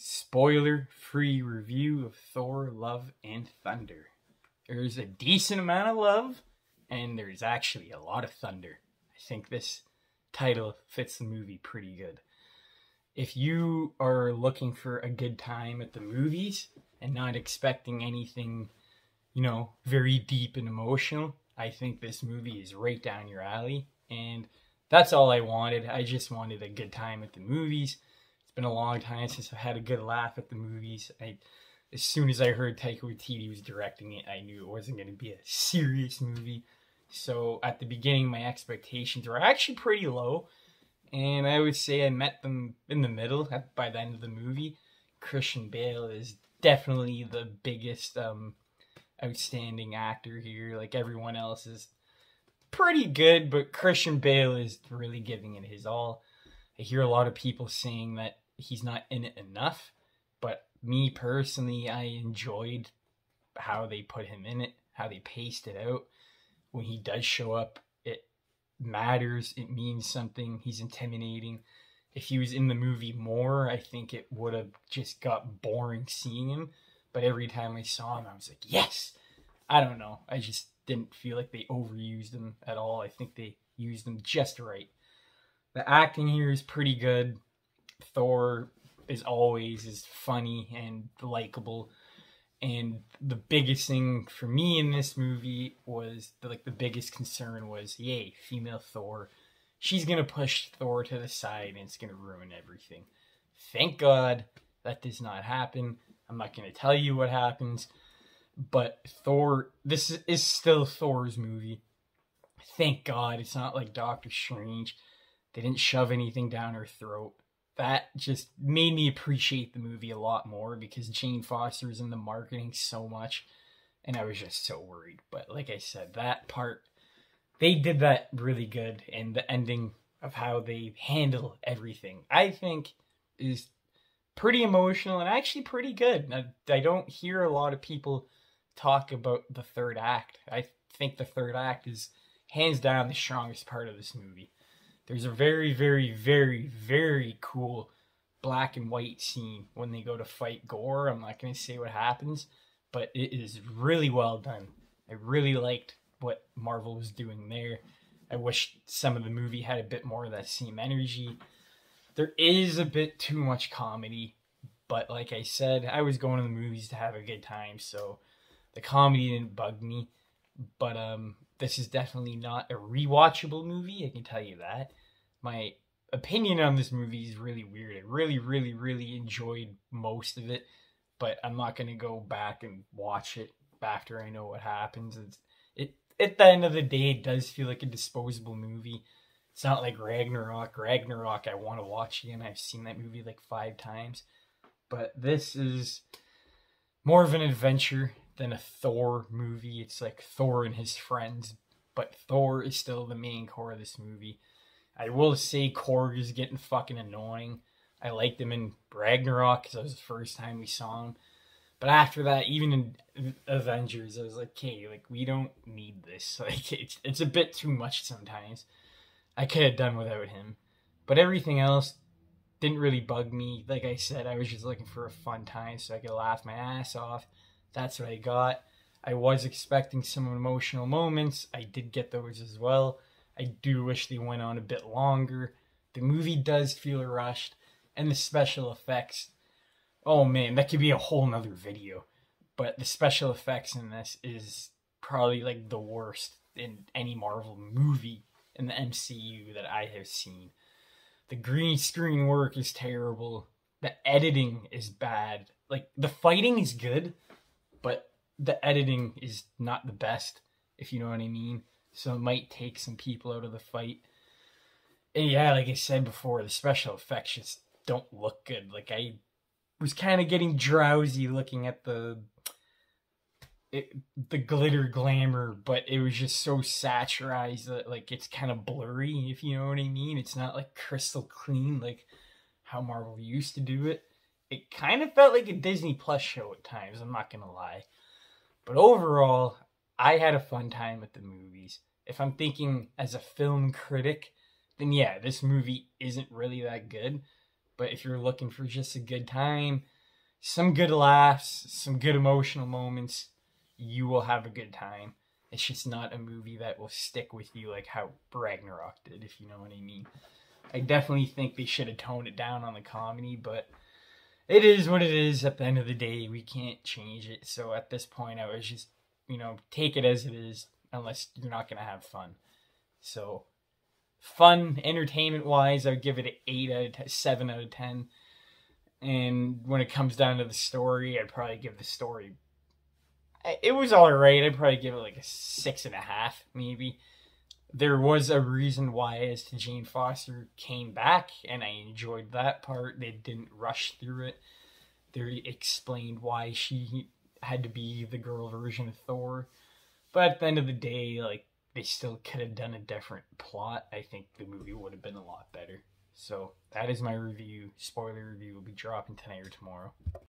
spoiler-free review of Thor, Love, and Thunder. There's a decent amount of love, and there's actually a lot of thunder. I think this title fits the movie pretty good. If you are looking for a good time at the movies and not expecting anything, very deep and emotional, I think this movie is right down your alley. And that's all I wanted. I just wanted a good time at the movies. It's been a long time since I've had a good laugh at the movies. As soon as I heard Taika Waititi was directing it, I knew it wasn't going to be a serious movie. So at the beginning, my expectations were actually pretty low. And I would say I met them in the middle by the end of the movie. Christian Bale is definitely the biggest outstanding actor here. Like, everyone else is pretty good, but Christian Bale is really giving it his all. I hear a lot of people saying that he's not in it enough, but me personally, I enjoyed how they put him in it, how they paced it out. When he does show up, it matters, it means something, he's intimidating. If he was in the movie more, I think it would have just got boring seeing him, but every time I saw him, I was like, yes! I don't know, I just didn't feel like they overused him at all. I think they used him just right. The acting here is pretty good. Thor, as always, is funny and likable. And the biggest thing for me in this movie was, the biggest concern was, yay, female Thor. She's going to push Thor to the side and it's going to ruin everything. Thank God that does not happen. I'm not going to tell you what happens. But Thor, this is still Thor's movie. Thank God it's not like Doctor Strange. They didn't shove anything down her throat. That just made me appreciate the movie a lot more because Jane Foster is in the marketing so much. And I was just so worried. But like I said, that part, they did that really good. And the ending of how they handle everything, I think, is pretty emotional and actually pretty good. I don't hear a lot of people talk about the third act. I think the third act is hands down the strongest part of this movie. There's a very, very, very, very cool black and white scene when they go to fight Gore. I'm not going to say what happens, but it is really well done. I really liked what Marvel was doing there. I wish some of the movie had a bit more of that same energy. There is a bit too much comedy, but like I said, I was going to the movies to have a good time, so the comedy didn't bug me. But this is definitely not a rewatchable movie, I can tell you that. My opinion on this movie is really weird. I really, really, really enjoyed most of it, but I'm not going to go back and watch it after I know what happens. At the end of the day, it does feel like a disposable movie. It's not like Ragnarok. Ragnarok, I want to watch again. I've seen that movie like 5 times. But this is more of an adventure than a Thor movie. It's like Thor and his friends, but Thor is still the main core of this movie. I will say Korg is getting fucking annoying. I liked him in Ragnarok because that was the first time we saw him. But after that, even in Avengers, I was like, okay, we don't need this. It's a bit too much sometimes. I could have done without him. But everything else didn't really bug me. Like I said, I was just looking for a fun time so I could laugh my ass off. That's what I got. I was expecting some emotional moments. I did get those as well. I do wish they went on a bit longer. The movie does feel rushed. And the special effects, oh man, that could be a whole nother video. But the special effects in this is probably the worst in any Marvel movie in the MCU that I have seen. The green screen work is terrible. The editing is bad. The fighting is good, but the editing is not the best, if you know what I mean. So it might take some people out of the fight. And yeah, like I said before, the special effects just don't look good. I was kind of getting drowsy looking at the glitter glamour, but it was just so saturized that it's kind of blurry, if you know what I mean. It's not crystal clean like how Marvel used to do it. It kind of felt like a Disney Plus show at times, I'm not gonna lie. But overall, I had a fun time at the movies. If I'm thinking as a film critic, then yeah, this movie isn't really that good. But if you're looking for just a good time, some good laughs, some good emotional moments, you will have a good time. It's just not a movie that will stick with you like how Ragnarok did, if you know what I mean. I definitely think they should have toned it down on the comedy, but it is what it is. At the end of the day, we can't change it. So at this point, I was just, take it as it is, unless you're not going to have fun. So, fun, entertainment-wise, I would give it an 8 out of 10, 7 out of 10. And when it comes down to the story, I'd probably give the story... It was alright. I'd probably give it like a 6.5, maybe. There was a reason why as to Jane Foster came back, and I enjoyed that part. They didn't rush through it. They explained why she had to be the girl version of Thor. But at the end of the day, like, they still could have done a different plot. I think the movie would have been a lot better. So, that is my review. Spoiler review will be dropping tonight or tomorrow.